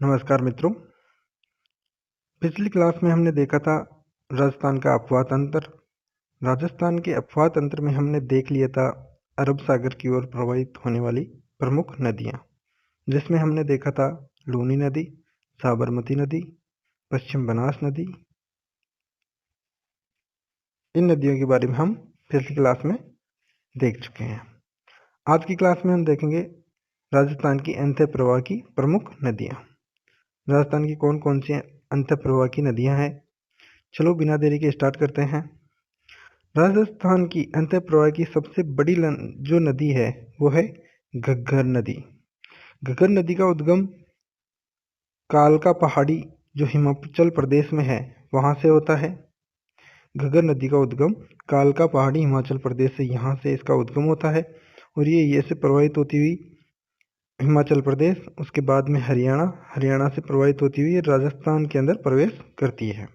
नमस्कार मित्रों। पिछली क्लास में हमने देखा था राजस्थान का अपवाह तंत्र। राजस्थान के अपवाह तंत्र में हमने देख लिया था अरब सागर की ओर प्रवाहित होने वाली प्रमुख नदियाँ, जिसमें हमने देखा था लूनी नदी, साबरमती नदी, पश्चिम बनास नदी। इन नदियों के बारे में हम पिछली क्लास में देख चुके हैं। आज की क्लास में हम देखेंगे राजस्थान की अंतः प्रवाह की प्रमुख नदियाँ। राजस्थान की कौन कौन सी अंतः प्रवाह की नदियाँ हैं, चलो बिना देरी के स्टार्ट करते हैं। राजस्थान की अंतः प्रवाह की सबसे बड़ी जो नदी है वो है घग्गर नदी। घग्गर नदी का उद्गम कालका पहाड़ी जो हिमाचल प्रदेश में है वहाँ से होता है। घग्गर नदी का उद्गम कालका पहाड़ी हिमाचल प्रदेश से यहाँ से इसका उद्गम होता है और ये से प्रवाहित होती हुई हिमाचल प्रदेश, उसके बाद में हरियाणा से प्रवाहित होती हुई राजस्थान के अंदर प्रवेश करती है।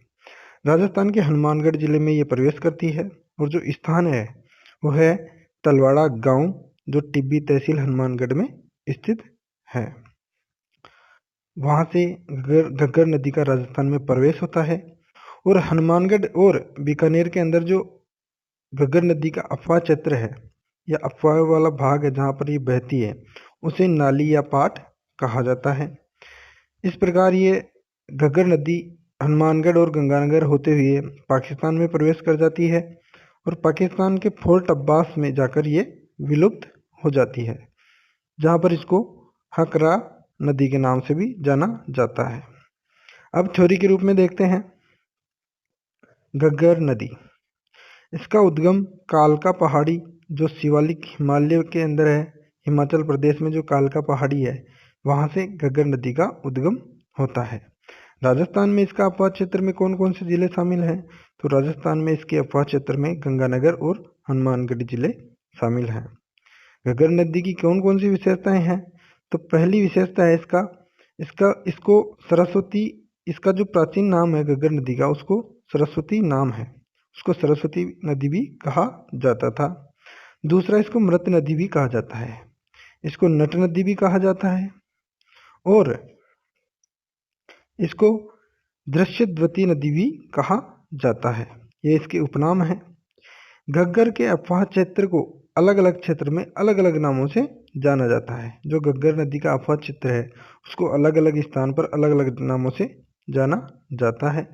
राजस्थान के हनुमानगढ़ जिले में ये प्रवेश करती है और जो स्थान है वो है तलवाड़ा गांव, जो टिब्बी तहसील हनुमानगढ़ में स्थित है। वहां से घग्गर नदी का राजस्थान में प्रवेश होता है और हनुमानगढ़ और बीकानेर के अंदर जो घग्गर नदी का अफवाह क्षेत्र है या अफवाह वाला भाग है जहाँ पर ये बहती है उसे नाली या पाट कहा जाता है। इस प्रकार ये घग्गर नदी हनुमानगढ़ और गंगानगर होते हुए पाकिस्तान में प्रवेश कर जाती है और पाकिस्तान के फोर्ट अब्बास में जाकर ये विलुप्त हो जाती है, जहाँ पर इसको हकरा नदी के नाम से भी जाना जाता है। अब थ्योरी के रूप में देखते हैं घग्गर नदी। इसका उद्गम कालका पहाड़ी जो शिवालिक हिमालय के अंदर है, हिमाचल प्रदेश में जो कालका पहाड़ी है वहाँ से घग्गर नदी का उद्गम होता है। राजस्थान में इसका अपवाह क्षेत्र में कौन कौन से जिले शामिल हैं? तो राजस्थान में इसके अपवाह क्षेत्र में गंगानगर और हनुमानगढ़ जिले शामिल हैं। घग्गर नदी की कौन कौन सी विशेषताएं हैं? तो पहली विशेषता है इसको सरस्वती, इसका जो प्राचीन नाम है घग्गर नदी का उसको सरस्वती नाम है, उसको सरस्वती नदी भी कहा जाता था। दूसरा, इसको मृत नदी भी कहा जाता है, इसको नट नदी भी कहा जाता है और इसको दृश्यद्वती नदी भी कहा जाता है। ये इसके उपनाम है। घग्गर के अफवाह क्षेत्र को अलग अलग क्षेत्र में अलग अलग नामों से जाना जाता है। जो घग्गर नदी का अफवाह क्षेत्र है उसको अलग अलग स्थान पर अलग अलग नामों से जाना जाता है।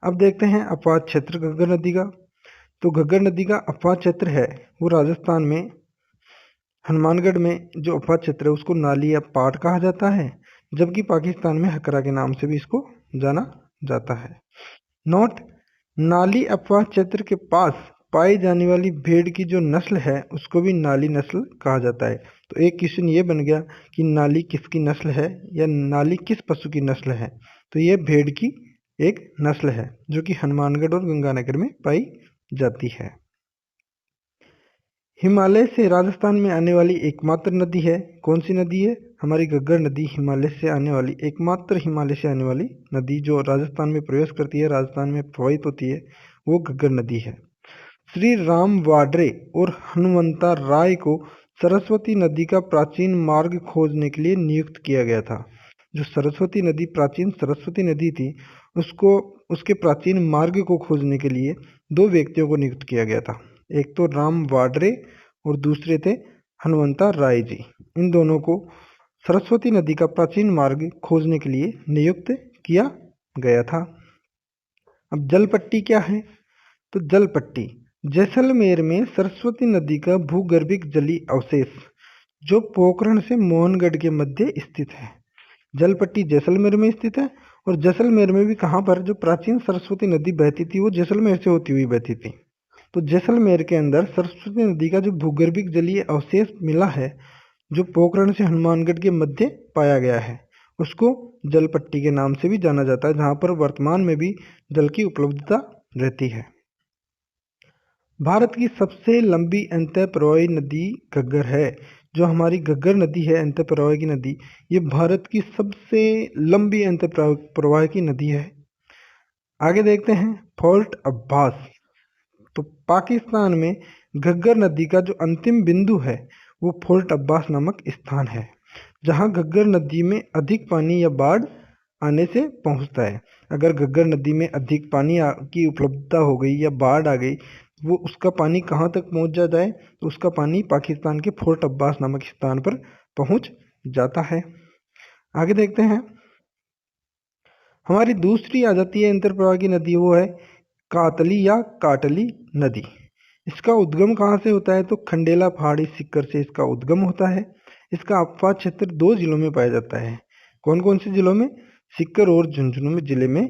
अब देखते हैं अफवाह क्षेत्र घग्गर नदी का। तो घग्गर नदी का अफवाह क्षेत्र है वो राजस्थान में हनुमानगढ़ में जो अफवाह क्षेत्र है उसको नाली या पाट कहा जाता है, जबकि पाकिस्तान में हकरा के नाम से भी इसको जाना जाता है। नोट, नाली अफवाह क्षेत्र के पास पाई जाने वाली भेड़ की जो नस्ल है उसको भी नाली नस्ल कहा जाता है। तो एक क्वेश्चन ये बन गया कि नाली किसकी नस्ल है या नाली किस पशु की नस्ल है? तो ये भेड़ की एक नस्ल है जो कि हनुमानगढ़ और गंगानगर में पाई जाती है। हिमालय से राजस्थान में आने वाली एकमात्र नदी है, कौन सी नदी है? हमारी घग्गर नदी हिमालय से आने वाली एकमात्र हिमालय से आने वाली नदी जो राजस्थान में प्रवेश करती है, राजस्थान में प्रवाहित होती है, वो घग्गर नदी है। श्री राम वाड्रे और हनुमंता राय को सरस्वती नदी का प्राचीन मार्ग खोजने के लिए नियुक्त किया गया था। जो सरस्वती नदी प्राचीन सरस्वती नदी थी उसको उसके प्राचीन मार्ग को खोजने के लिए दो व्यक्तियों को नियुक्त किया गया था। एक तो राम वाड्रे और दूसरे थे हनुमंता राय जी। इन दोनों को सरस्वती नदी का प्राचीन मार्ग खोजने के लिए नियुक्त किया गया था। अब जल पट्टी क्या है? तो जल पट्टी जैसलमेर में सरस्वती नदी का भूगर्भिक जलीय अवशेष जो पोखरण से मोहनगढ़ के मध्य स्थित है। जल पट्टी जैसलमेर में स्थित है और जैसलमेर में भी कहाँ पर जो प्राचीन सरस्वती नदी बहती थी वो जैसलमेर से होती हुई बहती थी। तो जैसलमेर के अंदर सरस्वती नदी का जो भूगर्भिक जलीय अवशेष मिला है जो पोखरण से हनुमानगढ़ के मध्य पाया गया है उसको जल पट्टी के नाम से भी जाना जाता है, जहाँ पर वर्तमान में भी जल की उपलब्धता रहती है। भारत की सबसे लंबी अंतः प्रवाही नदी घग्गर है। जो हमारी घग्गर नदी है अंतः प्रवाह की नदी, ये भारत की सबसे लंबी अंतः प्रवाह की नदी है। आगे देखते हैं फोर्ट अब्बास। तो पाकिस्तान में घग्गर नदी का जो अंतिम बिंदु है वो फोर्ट अब्बास नामक स्थान है, जहाँ घग्गर नदी में अधिक पानी या बाढ़ आने से पहुंचता है। अगर घग्गर नदी में अधिक पानी की उपलब्धता हो गई या बाढ़ आ गई, वो उसका पानी कहाँ तक पहुंच जाता है, तो उसका पानी पाकिस्तान के फोर्ट अब्बास नामक स्थान पर पहुंच जाता है। आगे देखते हैं, हमारी दूसरी आ जाती है अंतर्प्रवाह की नदी, वो है कातली या काटली नदी। इसका उद्गम कहाँ से होता है, तो खंडेला पहाड़ी सिक्कर से इसका उद्गम होता है। इसका अपवाह क्षेत्र 2 जिलों में पाया जाता है। कौन कौन से जिलों में, सिक्कर और झुंझुनू जिले में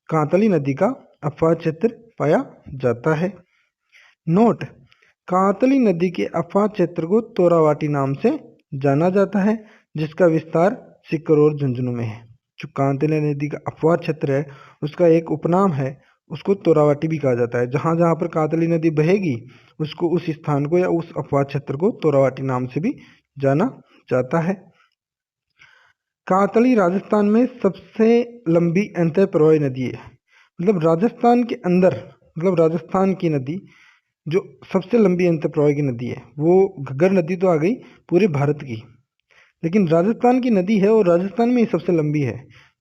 कातली नदी का अपवाह क्षेत्र पाया जाता है। नोट, कातली नदी के अपवाह क्षेत्र को तोरावाटी नाम से जाना जाता है, जिसका विस्तार सिक्कर और झुंझुनू में है। जो कातली नदी का अपवाह क्षेत्र है उसका एक उपनाम है, उसको तोरावाटी भी कहा जाता है। जहाँ जहाँ पर कातली नदी बहेगी उसको, उस स्थान को या उस अपवाह क्षेत्र को तोरावाटी नाम से भी जाना जाता है। कातली राजस्थान में सबसे लंबी अंतःप्रवाही नदी है। मतलब राजस्थान के अंदर, मतलब राजस्थान की नदी जो सबसे लंबी अंतःप्रवाही की नदी है, वो घग्गर नदी तो आ गई पूरे भारत की, लेकिन राजस्थान की नदी है और राजस्थान में ही सबसे लंबी है।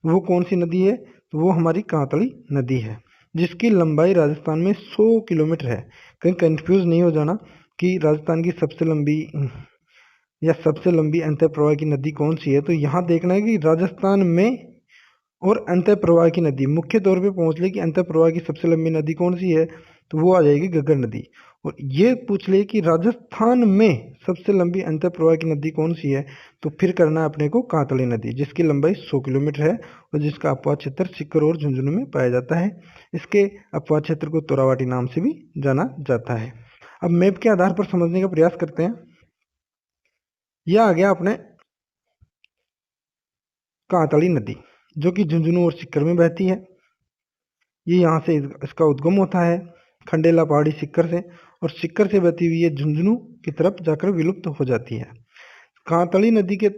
वो कौन सी नदी है, तो वो हमारी कातली नदी है, जिसकी लंबाई राजस्थान में 100 किलोमीटर है। कहीं कंफ्यूज नहीं हो जाना कि राजस्थान की सबसे लंबी या सबसे लंबी अंतःप्रवाह की नदी कौन सी है। तो यहाँ देखना है कि राजस्थान में और अंतःप्रवाह की नदी मुख्य तौर पे पहुँच ले कि अंतःप्रवाह की सबसे लंबी नदी कौन सी है, तो वो आ जाएगी घग्गर नदी। और ये पूछ ले कि राजस्थान में सबसे लंबी अंतःप्रवाह की नदी कौन सी है, तो फिर करना है अपने को कातली नदी, जिसकी लंबाई 100 किलोमीटर है और जिसका अपवाह क्षेत्र सिक्कर और झुंझुनू में पाया जाता है। इसके अपवाह क्षेत्र को तोरावाटी नाम से भी जाना जाता है। अब मैप के आधार पर समझने का प्रयास करते हैं। यह आ गया अपने कातली नदी, जो कि झुंझुनू और सिक्कर में बहती है। ये यहाँ से इसका उद्गम होता है खंडेला पहाड़ी सिक्कर से, और सिक्कर से बहती हुई ये झुंझुनू की तरफ जाकर विलुप्त हो जाती है। कातली नदी के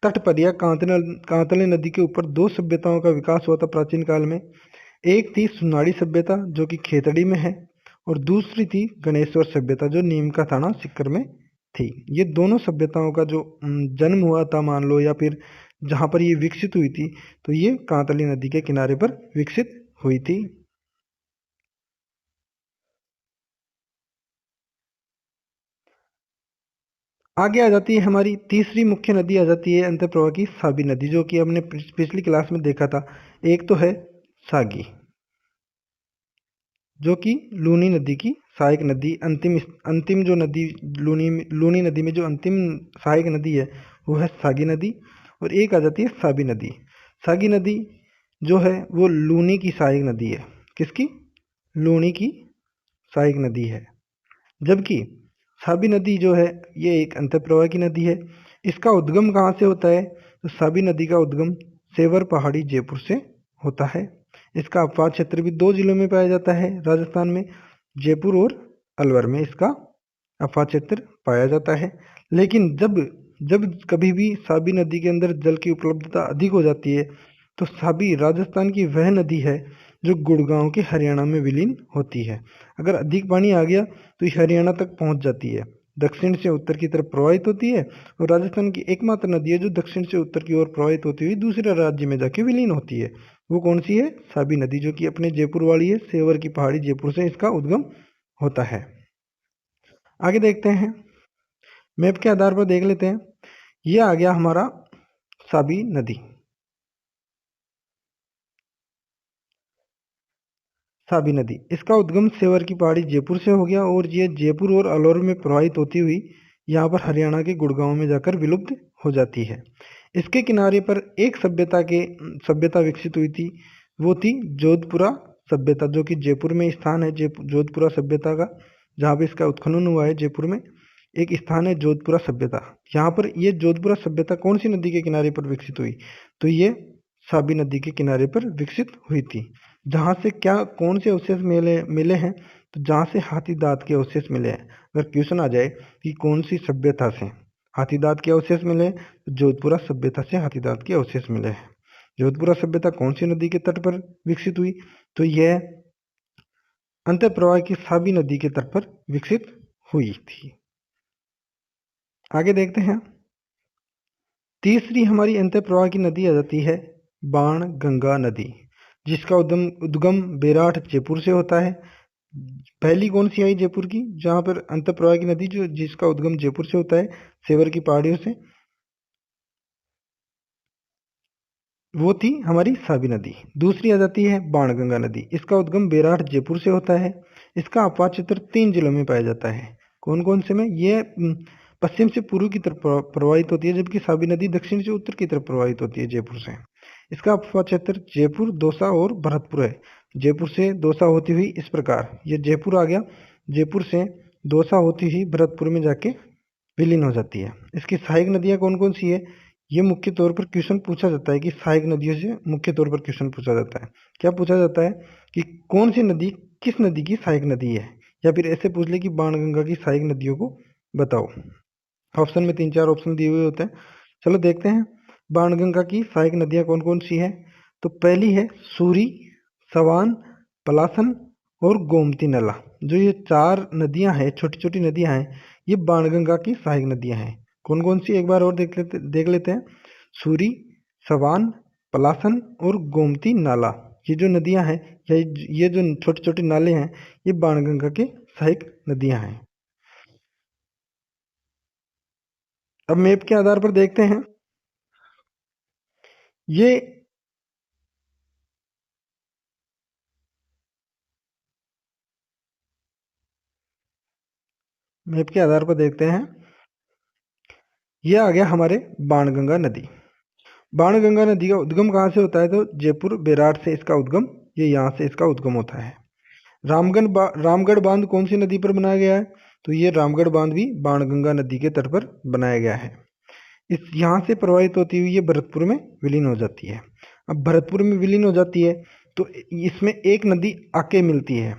तट पर या कातली नदी के ऊपर 2 सभ्यताओं का विकास हुआ था प्राचीन काल में। एक थी सुनाड़ी सभ्यता जो कि खेतड़ी में है, और दूसरी थी गणेश्वर सभ्यता जो नीम का थाना सिक्कर में थी। ये दोनों सभ्यताओं का जो जन्म हुआ था मान लो, या फिर जहाँ पर ये विकसित हुई थी, तो ये कातली नदी के किनारे पर विकसित हुई थी। आगे आ जाती है हमारी तीसरी मुख्य नदी, आ जाती है अंतःप्रवाह की साबी नदी, जो कि हमने पिछली क्लास में देखा था। एक तो है सागी, जो कि लूनी नदी की सहायक नदी, अंतिम जो नदी लूनी नदी में जो अंतिम सहायक नदी है वो है सागी नदी। और एक आ जाती है साबी नदी। सागी नदी जो है वो लूनी की सहायक नदी है। किसकी, लूनी की सहायक नदी है। जबकि साबी नदी जो है ये एक अंतःप्रवाह की नदी है। इसका उद्गम कहाँ से होता है, तो साबी नदी का उद्गम सेवर पहाड़ी जयपुर से होता है। इसका अपवाह क्षेत्र भी 2 जिलों में पाया जाता है राजस्थान में, जयपुर और अलवर में इसका अपवाह क्षेत्र पाया जाता है। लेकिन जब जब कभी भी साबी नदी के अंदर जल की उपलब्धता अधिक हो जाती है, तो साबी राजस्थान की वह नदी है जो गुड़गांव के हरियाणा में विलीन होती है। अगर अधिक पानी आ गया तो ये हरियाणा तक पहुंच जाती है, दक्षिण से उत्तर की तरफ प्रवाहित होती है, और राजस्थान की एकमात्र नदी है जो दक्षिण से उत्तर की ओर प्रवाहित होती हुई दूसरे राज्य में जाके विलीन होती है। वो कौन सी है, साबी नदी, जो कि अपने जयपुर वाली है, सेवर की पहाड़ी जयपुर से इसका उद्गम होता है। आगे देखते हैं, मैप के आधार पर देख लेते हैं। यह आ गया हमारा साबी नदी। साबी नदी, इसका उद्गम सेवर की पहाड़ी जयपुर से हो गया, और ये जयपुर और अलवर में प्रवाहित होती हुई यहाँ पर हरियाणा के गुड़गांव में जाकर विलुप्त हो जाती है। इसके किनारे पर एक सभ्यता विकसित हुई थी, वो थी जोधपुरा सभ्यता, जो कि जयपुर में स्थान है जोधपुरा सभ्यता का, जहाँ पे इसका उत्खनन हुआ है। जयपुर में एक स्थान है जोधपुरा सभ्यता। यहाँ पर ये जोधपुरा सभ्यता कौन सी नदी के किनारे पर विकसित हुई, तो ये साबी नदी के किनारे पर विकसित हुई थी। जहाँ से क्या कौन से अवशेष मिले हैं, तो जहाँ से हाथी दांत के अवशेष मिले हैं। अगर क्वेश्चन आ जाए कि कौन सी सभ्यता से हाथी दांत के अवशेष मिले, तो जोधपुरा सभ्यता से हाथी दांत के अवशेष मिले हैं। जोधपुरा सभ्यता कौन सी नदी के तट पर विकसित हुई, तो यह अंतःप्रवाह की साबी नदी के तट पर विकसित हुई थी। आगे देखते हैं, तीसरी हमारी अंतः प्रवाह की नदी आ जाती है बाण गंगा नदी, जिसका उद्गम बेराट जयपुर से होता है। पहली कौन सी आई जयपुर की, जहां पर अंतः प्रवाह की नदी जो जिसका उद्गम जयपुर से होता है, सेवर की पहाड़ियों से, वो थी हमारी साबी नदी। दूसरी आ जाती है बाणगंगा नदी, इसका उद्गम बेराट जयपुर से होता है। इसका अपवाद क्षेत्र 3 जिलों में पाया जाता है। कौन कौन से में? ये पश्चिम से पूर्व की तरफ प्रवाहित होती है, जबकि साबी नदी दक्षिण से उत्तर की तरफ प्रवाहित होती है जयपुर से। इसका अपवाद क्षेत्र जयपुर, दौसा और भरतपुर है। जयपुर से दौसा होती हुई इस प्रकार ये जयपुर आ गया, जयपुर से दौसा होती हुई भरतपुर में जाके विलीन हो जाती है। इसकी सहायक नदियां कौन कौन सी है? ये मुख्य तौर पर क्वेश्चन पूछा जाता है कि सहायक नदियों से मुख्य तौर पर क्वेश्चन पूछा जाता है। क्या पूछा जाता है कि कौन सी नदी किस नदी की सहायक नदी है, या फिर ऐसे पूछ ले कि बाणगंगा की सहायक नदियों को बताओ। ऑप्शन में 3-4 ऑप्शन दिए हुए होते हैं। चलो देखते हैं बाणगंगा की सहायक नदियां कौन कौन सी है। तो पहली है सूरी, सवान, पलासन और गोमती नला। जो ये 4 नदियां हैं, छोटी छोटी नदियां हैं, ये बाणगंगा की सहायक नदियां हैं। कौन कौन सी एक बार और देख लेते हैं। सूरी, सवान, पलासन और गोमती नाला। ये जो नदियां हैं, ये जो छोटे छोटे नाले हैं, ये बाणगंगा के सहायक नदियां हैं। अब मैप के आधार पर देखते हैं। ये मैप के आधार पर देखते हैं। ये आ गया हमारे बाणगंगा नदी। बाणगंगा नदी का उद्गम कहाँ से होता है? तो जयपुर बेराट से इसका उद्गम, ये यहाँ से इसका उद्गम होता है। रामगढ़ बांध कौन सी नदी पर बनाया गया है? तो ये रामगढ़ बांध भी बाणगंगा नदी के तट पर बनाया गया है। इस यहाँ से प्रवाहित होती हुई ये भरतपुर में विलीन हो जाती है। अब भरतपुर में विलीन हो जाती है तो इसमें एक नदी आके मिलती है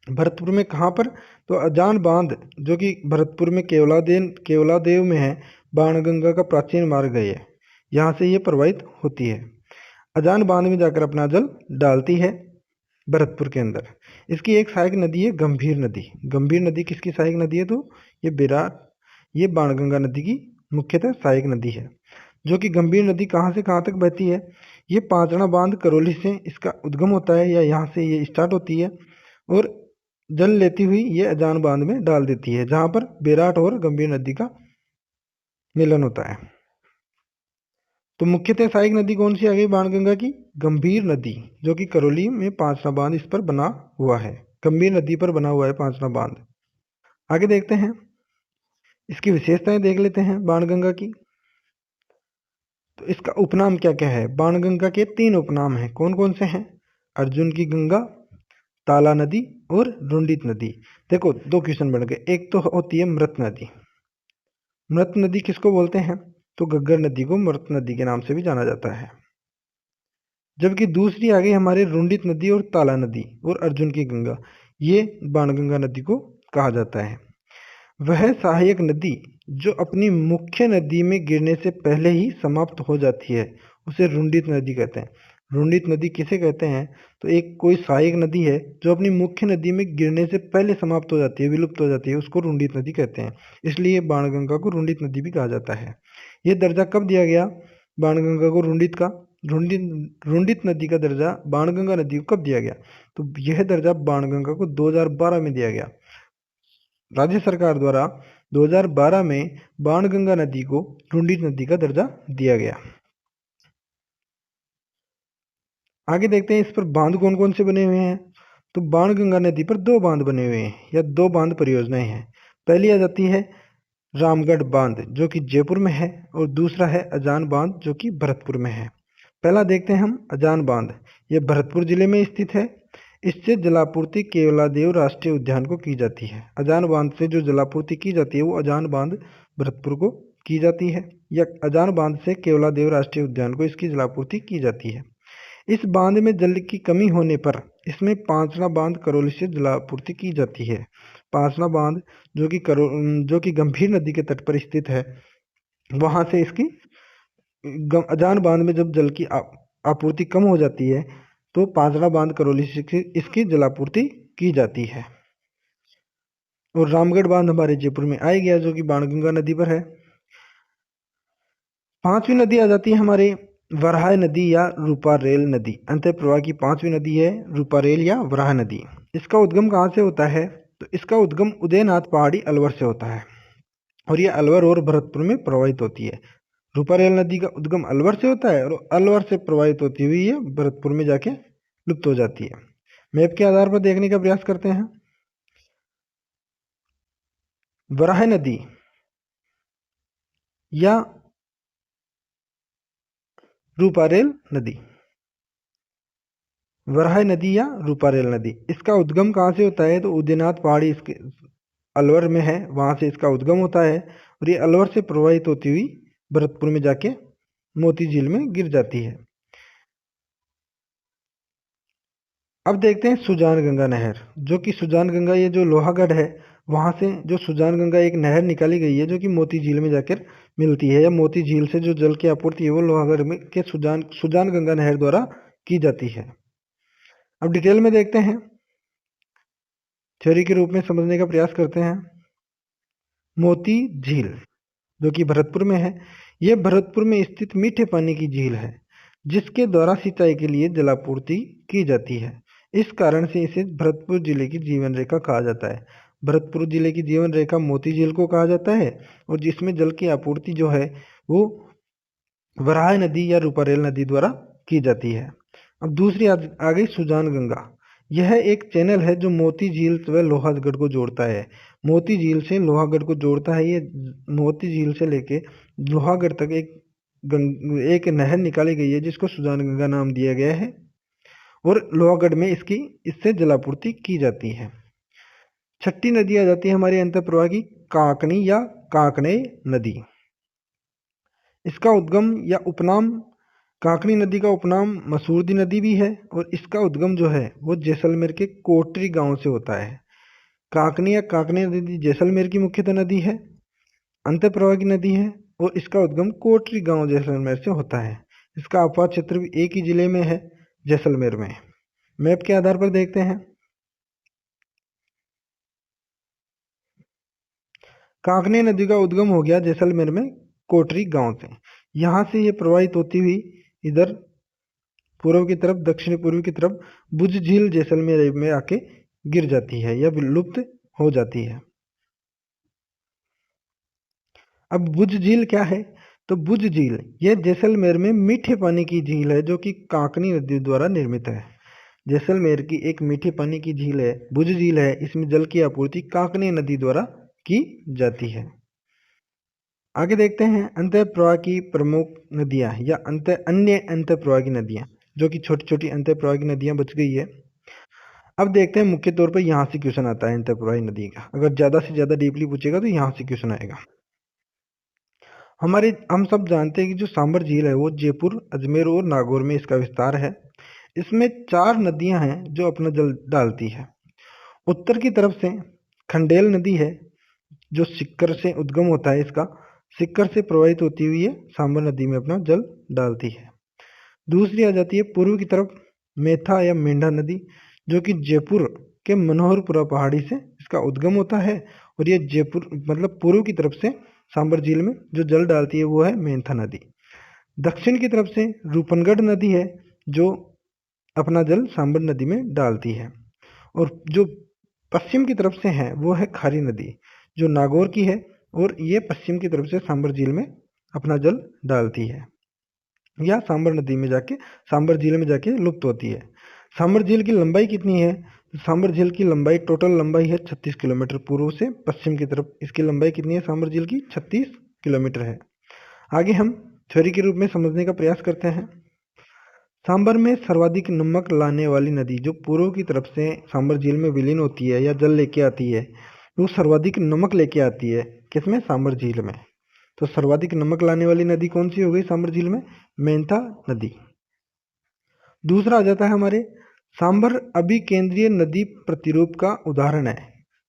भरतपुर में। कहाँ पर? तो अजान बांध, जो कि भरतपुर में केवलादेव में है, बाणगंगा का प्राचीन मार्ग है। यहाँ से ये प्रवाहित होती है, अजान बांध में जाकर अपना जल डालती है भरतपुर के अंदर। इसकी एक सहायक नदी है गंभीर नदी। गंभीर नदी किसकी सहायक नदी है? तो ये बाणगंगा नदी की मुख्यतः सहायक नदी है। जो कि गंभीर नदी कहाँ से कहाँ तक बहती है? ये पांचड़ा बांध करौली से इसका उद्गम होता है, या यहाँ से ये स्टार्ट होती है और जल लेती हुई ये अजान बांध में डाल देती है, जहाँ पर बेराट और गंभीर नदी का मिलन होता है। तो मुख्यतः सहायक नदी कौन सी आ गई बाणगंगा की? गंभीर नदी, जो कि करौली में पांचड़ा बांध इस पर बना हुआ है। गंभीर नदी पर बना हुआ है पांचड़ा बांध। आगे देखते हैं, इसकी विशेषताएं देख लेते हैं बाणगंगा की। तो इसका उपनाम क्या क्या है? बाणगंगा के 3 उपनाम हैं। कौन कौन से हैं? अर्जुन की गंगा, ताला नदी और रुंडित नदी। देखो 2 क्वेश्चन बन गए। एक तो होती है मृत नदी। मृत नदी किसको बोलते हैं? तो घग्गर नदी को मृत नदी के नाम से भी जाना जाता है। जबकि दूसरी आ गई हमारे रुंडित नदी और ताला नदी और अर्जुन की गंगा, ये बाणगंगा नदी को कहा जाता है। वह सहायक नदी जो अपनी मुख्य नदी में गिरने से पहले ही समाप्त हो जाती है, उसे रुंडित नदी कहते हैं। रुंडित नदी किसे कहते हैं? तो एक कोई सहायक नदी है जो अपनी मुख्य नदी में गिरने से पहले समाप्त हो जाती है, विलुप्त हो जाती है, उसको रुंडित नदी कहते हैं। इसलिए बाणगंगा को रुंडित नदी भी कहा जाता है। ये दर्जा कब दिया गया बाणगंगा को? रुंडित नदी का दर्जा बाणगंगा नदी को कब दिया गया? तो यह दर्जा बाणगंगा को 2012 में दिया गया। राज्य सरकार द्वारा 2012 में बाणगंगा नदी को रुंडित नदी का दर्जा दिया गया। आगे देखते हैं इस पर बांध कौन कौन से बने हुए हैं। तो बाणगंगा नदी पर 2 बांध बने हुए हैं, या 2 बांध परियोजनाएं हैं। पहली आ जाती है रामगढ़ बांध, जो कि जयपुर में है, और दूसरा है अजान बांध, जो कि भरतपुर में है। पहला देखते हैं हम अजान बांध। ये भरतपुर जिले में स्थित है। इससे जलापूर्ति केवलादेव राष्ट्रीय उद्यान को की जाती है। अजान बांध से जो जलापूर्ति की जाती है वो अजान बांध भरतपुर को की जाती है, या अजान बांध से केवलादेव राष्ट्रीय उद्यान को इसकी जलापूर्ति की जाती है। इस बांध में जल की कमी होने पर इसमें पांचड़ा बांध करौली से जलापूर्ति की जाती है। पांचड़ा बांध जो कि गंभीर नदी के तट पर स्थित है, वहां से इसकी अजान बांध में जब जल की आपूर्ति कम हो जाती है तो पांचड़ा बांध करौली से इसकी जलापूर्ति की जाती है। और रामगढ़ बांध हमारे जयपुर में आ गया, जो कि बाणगंगा नदी पर है। पांचवी नदी आ जाती है हमारे वराह नदी या रूपारेल नदी। अंतः प्रवाह की पांचवी नदी है रूपारेल या वराह नदी। इसका उद्गम कहाँ से होता है? तो इसका उद्गम उदयनाथ पहाड़ी अलवर से होता है और ये अलवर और भरतपुर में प्रवाहित होती है। रूपारेल नदी का उद्गम अलवर से होता है और अलवर से प्रवाहित होती हुई ये भरतपुर में जाके लुप्त हो जाती है। मैप के आधार पर देखने का प्रयास करते हैं। वराह नदी या रूपारेल नदी, वराह नदी या रूपारेल नदी, इसका उद्गम कहाँ से होता है? तो उदयनाथ पहाड़ी इसके अलवर में है, वहां से इसका उद्गम होता है और ये अलवर से प्रवाहित होती हुई भरतपुर में जाके मोती झील में गिर जाती है। अब देखते हैं सुजान गंगा नहर, जो कि सुजान गंगा, ये जो लोहागढ़ है वहां से जो सुजान गंगा एक नहर निकाली गई है जो कि मोती झील में जाकर मिलती है, या मोती झील से जो जल की आपूर्ति है वो लोहागढ़ में के सुजान गंगा नहर द्वारा की जाती है। अब डिटेल में देखते हैं, थ्योरी के रूप में समझने का प्रयास करते हैं। मोती झील जो कि भरतपुर में है, यह भरतपुर में स्थित मीठे पानी की झील है जिसके द्वारा सिंचाई के लिए जलापूर्ति की जाती है। इस कारण से इसे भरतपुर जिले की जीवन रेखा कहा जाता है। भरतपुर जिले की जीवन रेखा मोती झील को कहा जाता है और जिसमें जल की आपूर्ति जो है वो वराह नदी या रूपारेल नदी द्वारा की जाती है। अब दूसरी आ गई सुजान गंगा। यह एक चैनल है जो मोती झील व लोहागढ़ को जोड़ता है। मोती झील से लोहागढ़ को जोड़ता है। ये मोती झील से लेके लोहागढ़ तक एक नहर निकाली गई है जिसको सुजान गंगा नाम दिया गया है और लोहागढ़ में इससे जलापूर्ति की जाती है। छठी नदी आ जाती है हमारी अंतःप्रवाह की काकनी या काकणे नदी। इसका उद्गम या उपनाम, काकनी नदी का उपनाम मसूरदी नदी भी है और इसका उद्गम जो है वो जैसलमेर के कोटरी गांव से होता है। काकनी या काकनी नदी जैसलमेर की मुख्यतः नदी है, अंतःप्रवाह की नदी है और इसका उद्गम कोटरी गांव जैसलमेर से होता है। इसका आपात क्षेत्र भी एक ही जिले में है, जैसलमेर में। मैप के आधार पर देखते हैं। काकनी नदी का उद्गम हो गया जैसलमेर में कोटरी गांव से। यहाँ से ये प्रवाहित होती हुई इधर पूर्व की तरफ, दक्षिण पूर्व की तरफ बुझ झील जैसलमेर में आके गिर जाती है या विलुप्त हो जाती है। अब बुझ झील क्या है? तो बुझ झील यह जैसलमेर में मीठे पानी की झील है जो कि काकनी नदी द्वारा निर्मित है। जैसलमेर की एक मीठे पानी की झील है, बुझ झील है। इसमें जल की आपूर्ति काकनी नदी द्वारा की जाती है। आगे देखते हैं अंतः प्रवाह की प्रमुख नदियां या अन्य अंतः प्रवाह की नदियां, जो कि छोटी छोटी अंतः प्रवाह की नदियां बच गई है। अब देखते हैं मुख्य तौर पर यहाँ से क्वेश्चन आता है अंतः प्रवाही नदी का। अगर ज्यादा से ज्यादा डीपली पूछेगा तो यहाँ से क्वेश्चन आएगा। हम सब जानते हैं कि जो सांबर झील है वो जयपुर, अजमेर और नागौर में इसका विस्तार है। इसमें 4 नदियां हैं जो अपना जल डालती है। उत्तर की तरफ से खंडेल नदी है जो सिक्कर से उद्गम होता है, इसका सिक्कर से प्रवाहित होती हुई है सांबर नदी में अपना जल डालती है। दूसरी आ जाती है पूर्व की तरफ मेथा या मेंढा नदी, जो कि जयपुर के मनोहरपुरा पहाड़ी से इसका उद्गम होता है और ये जयपुर मतलब पूर्व की तरफ से सांबर झील में जो जल डालती है वो है मेंथा नदी। दक्षिण की तरफ से रूपनगढ़ नदी है जो अपना जल सांबर नदी में डालती है और जो पश्चिम की तरफ से है वो है खारी नदी जो नागौर की है और ये पश्चिम की तरफ से सांबर झील में अपना जल डालती है या सांबर नदी में जाके सांबर झील में जाके लुप्त होती है। सांबर झील की लंबाई कितनी है? सांबर झील की लंबाई, टोटल लंबाई है 36 किलोमीटर पूर्व से पश्चिम की तरफ। इसकी लंबाई कितनी है सांबर झील की? 36 किलोमीटर है। आगे हम थ्योरी के रूप में समझने का प्रयास करते हैं। सांबर में सर्वाधिक नमक लाने वाली नदी जो पूर्व की तरफ से सांबर झील में विलीन होती है या जल लेके आती है, वो सर्वाधिक नमक लेके आती है किसमें? सांबर झील में। तो सर्वाधिक नमक लाने वाली नदी कौन सी हो गई सांबर झील में? मेंथा नदी। दूसरा आ जाता है हमारे सांबर अभिकेंद्रीय नदी प्रतिरूप का उदाहरण है।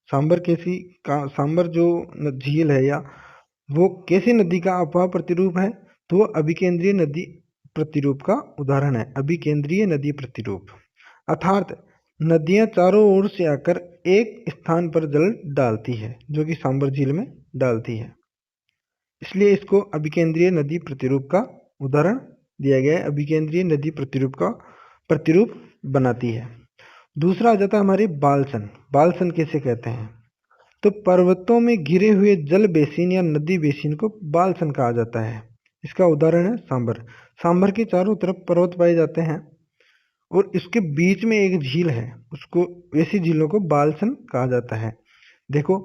सांबर जो झील है या वो कैसी नदी का अपवाह प्रतिरूप है? तो वो अभिकेंद्रीय नदी प्रतिरूप का उदाहरण है। अभिकेंद्रीय नदी प्रतिरूप अर्थात नदियां चारों ओर से आकर एक स्थान पर जल डालती है जो कि सांबर झील में डालती है। इसलिए इसको अभिकेंद्रीय नदी प्रतिरूप का उदाहरण दिया गया है। अभिकेंद्रीय नदी प्रतिरूप बनाती है। दूसरा आ जाता है हमारे बालसन। बालसन किसे कहते हैं? तो पर्वतों में घिरे हुए जल बेसिन या नदी बेसिन को बालसन कहा जाता है। इसका उदाहरण है सांभर। सांभर के चारों तरफ पर्वत पाए जाते हैं और इसके बीच में एक झील है, उसको ऐसी झीलों को बालसन कहा जाता है। देखो,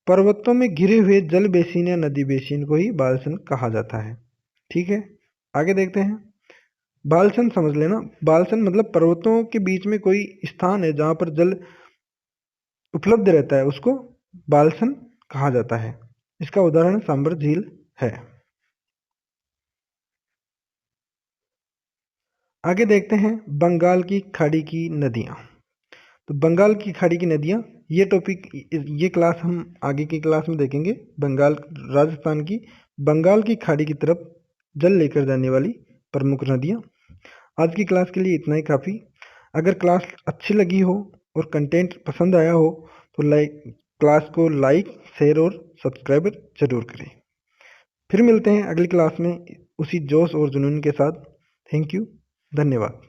पर्वतों में घिरे हुए जल बेसिन या नदी बेसिन को ही बालसन कहा जाता है। ठीक है, आगे देखते हैं। बालसन समझ लेना, बालसन मतलब पर्वतों के बीच में कोई स्थान है जहां पर जल उपलब्ध रहता है, उसको बालसन कहा जाता है। इसका उदाहरण सांभर झील है। आगे देखते हैं बंगाल की खाड़ी की नदियां। तो बंगाल की खाड़ी की नदियां, ये टॉपिक, ये क्लास हम आगे की क्लास में देखेंगे। राजस्थान की बंगाल की खाड़ी की तरफ जल लेकर जाने वाली प्रमुख नदियां। आज की क्लास के लिए इतना ही काफ़ी। अगर क्लास अच्छी लगी हो और कंटेंट पसंद आया हो तो क्लास को लाइक, शेयर और सब्सक्राइब जरूर करें। फिर मिलते हैं अगली क्लास में उसी जोश और जुनून के साथ। थैंक यू, धन्यवाद।